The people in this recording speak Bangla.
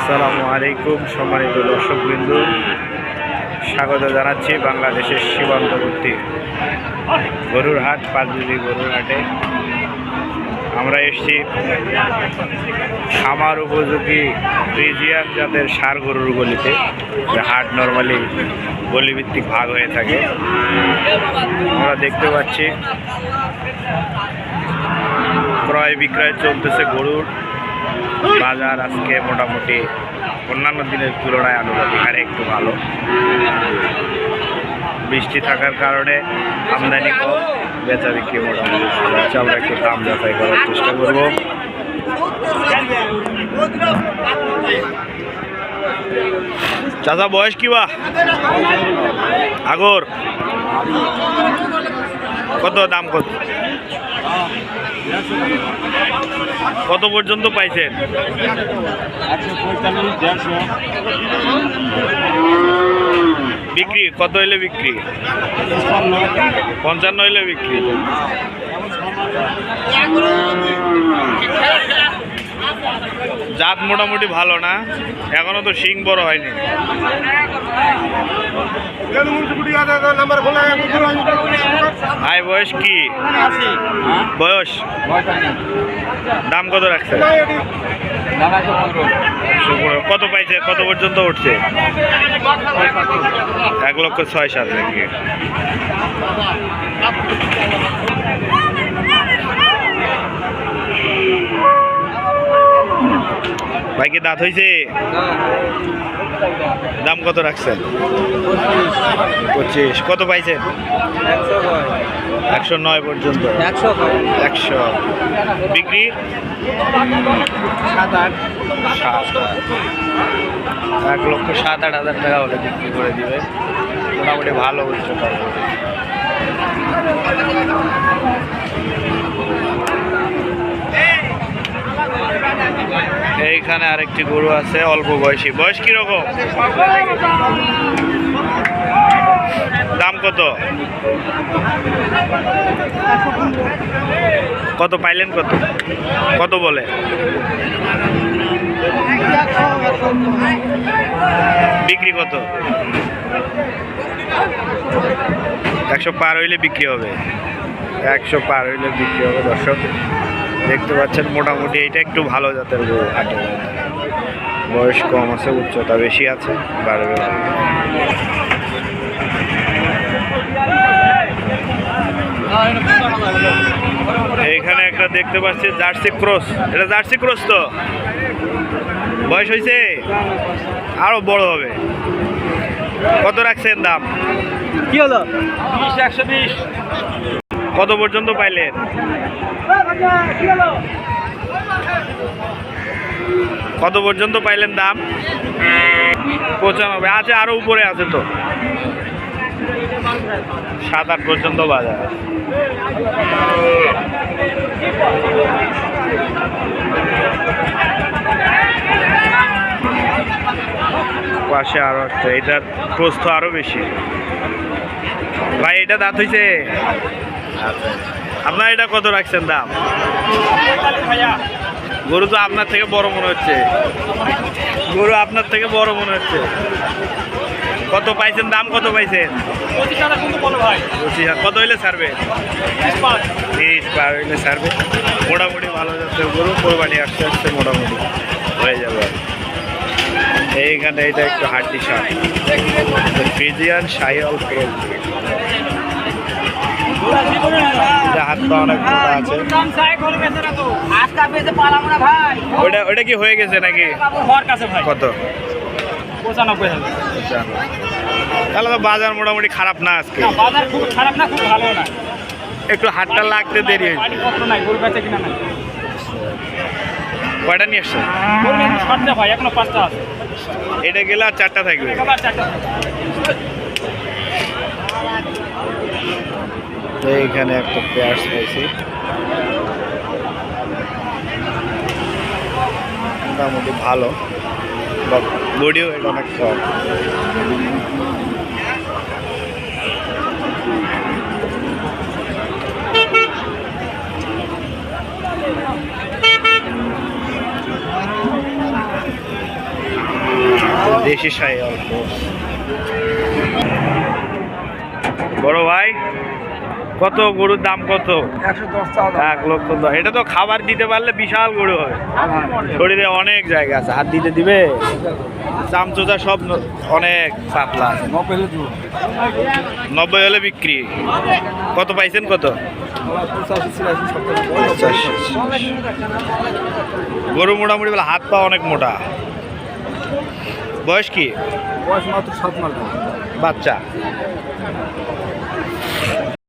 আসসালামু আলাইকুম সম্মানিত দর্শকবৃন্দ, স্বাগত জানাচ্ছি বাংলাদেশের সীমান্তবর্তী গরুর হাট পাঁচবিবি গরুর হাটে। আমরা এসেছি খামার উপযোগী ফ্রিজিয়ান জাতের ষাঁড় গরুর গলিতে। হাট নর্মালি গলিভিত্তিক ভাগ হয়ে থাকে। আমরা দেখতে পাচ্ছি ক্রয় বিক্রয় চলতেছে গরুর। বাজার আজকে মোটামুটি অন্যান্য দিনের তুলনায় আনুপাতিক হারে একটু ভালো। বৃষ্টি থাকার কারণে আমদানি কম, বেচা বিক্রি মোটামুটি ভালো আছে। আমরা একটু দাম যাচাই করার চেষ্টা করব। চাচা বয়স কি বা আগর কত দাম কত কত পর্যন্ত পাইছেন? বিক্রি কত হইলে বিক্রি? 55 হইলে বিক্রি। জাত মোটামুটি ভালো না, এখনো তো শিং বড় হয়নি। ভাই বয়স কি? বয়স দাম কত রাখছে? কত পাইছে? কত পর্যন্ত উঠছে? 1,06,700 নাকি? ভাই কি দাঁত হয়েছে? দাম কত রাখছেন? 25। কত পাইছেন? 109 পর্যন্ত। 100 বিক্রি 1,07,000 টাকা হলে বিক্রি করে দিবে। মোটামুটি ভালো উচ্চতা। এইখানে আরেকটি গরু আছে অল্প বয়সী। বয়স কিরকম? দাম কত? কত পাইলেন? কত কত বলে? বিক্রি কত? 100 পার হইলে বিক্রি হবে। 100 পার হইলে বিক্রি হবে। দর্শক দেখতে পাচ্ছেন মোটামুটি এটা একটু ভালো জাতের গরু। হাটে বয়স কম আছে, উচ্চতা বেশি আছে, বাড়বে। এইখানে একটা দেখতে পাচ্ছি জার্সি ক্রস। এটা জার্সি ক্রস তো? বয়স হয়েছে, আরো বড় হবে। কত রাখছেন দাম? কি হলো? 120। কত পর্যন্ত পাইলেন? কত পর্যন্ত পাইলেন দাম? 95 আছে, আরো উপরে আছে তো। 7-8 পর্যন্ত বাজার। পাশে আরো একটা, এটার প্রস্থ আরো বেশি। ভাই এটা দাঁত হয়েছে? আপনার এটা কত রাখছেন দাম? গরু তো আপনার থেকে বড় মনে হচ্ছে। গরু আপনার থেকে বড় মনে হচ্ছে। কত পাইছেন দাম? কত পাইছেন? 25,000। কত হইলে ছাড়বে? 30 পার হইলে ছাড়বে। মোটামুটি ভালো যাচ্ছে গরু। কোরবানি আসতে আসতে মোটামুটি হয়ে যাবে। এইখানে এটা একটু হাড্ডি ষাঁড়, ফ্রিজিয়ান শাহিওয়াল ক্রস। হাত পা অনেক মোটা আছে। ওটা কি হয়ে গেছে নাকি? কত? 95,000। তাহলে তো বাজার মোটামুটি খারাপ না আজকে। বাজার খুব খারাপ না, খুব ভালো না। একটু হাটটা লাগতে দেরি হয়েছে। কয়টা নিয়ে আসছে? ভাই এখনো 5টা আছে। এটা গেলে আর 4টা থাকবে। এইখানে একটা পেঁয়াজ পাইছি, মোটামুটি ভালো, বডিও এটা অনেক কম। দেশি শাহী অল্প। বড় ভাই কত গরুর দাম কত? 1,10,000। এটা তো খাবার দিতে পারলে বিশাল গরু হবে। শরীরে অনেক জায়গা আছে, হাত দিতে দিবে। চামচোচা সব অনেক পাতলা আছে। 90 হলে বিক্রি। কত পাইছেন কত? 85। গরু মোটামুটি বলে হাত পা অনেক মোটা। বয়স কি? বয়স মাত্র 7 মাস। বাচ্চা।